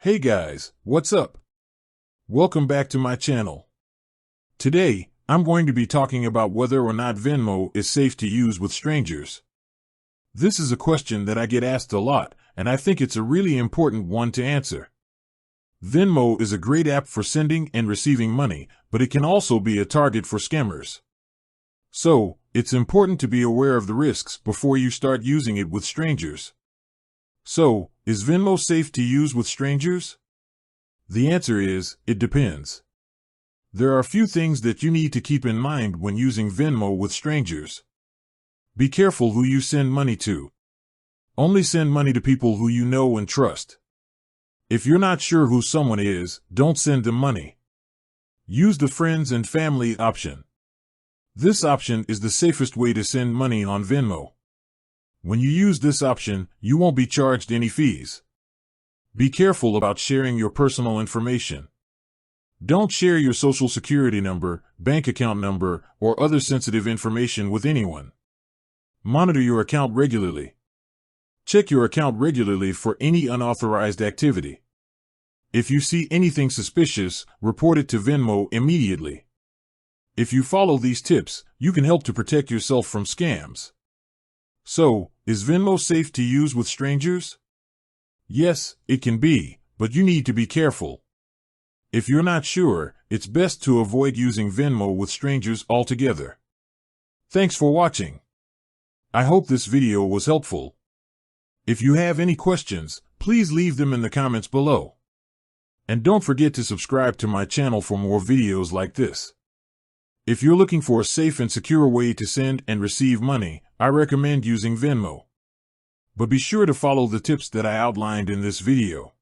Hey guys, what's up? Welcome back to my channel. Today, I'm going to be talking about whether or not Venmo is safe to use with strangers. This is a question that I get asked a lot, and I think it's a really important one to answer. Venmo is a great app for sending and receiving money, but it can also be a target for scammers. So, it's important to be aware of the risks before you start using it with strangers. So, is Venmo safe to use with strangers? The answer is, it depends. There are a few things that you need to keep in mind when using Venmo with strangers. Be careful who you send money to. Only send money to people who you know and trust. If you're not sure who someone is, don't send them money. Use the friends and family option. This option is the safest way to send money on Venmo. When you use this option, you won't be charged any fees. Be careful about sharing your personal information. Don't share your social security number, bank account number, or other sensitive information with anyone. Monitor your account regularly. Check your account regularly for any unauthorized activity. If you see anything suspicious, report it to Venmo immediately. If you follow these tips, you can help to protect yourself from scams. So, is Venmo safe to use with strangers? Yes, it can be, but you need to be careful. If you're not sure, it's best to avoid using Venmo with strangers altogether. Thanks for watching. I hope this video was helpful. If you have any questions, please leave them in the comments below. And don't forget to subscribe to my channel for more videos like this. If you're looking for a safe and secure way to send and receive money, I recommend using Venmo. But be sure to follow the tips that I outlined in this video.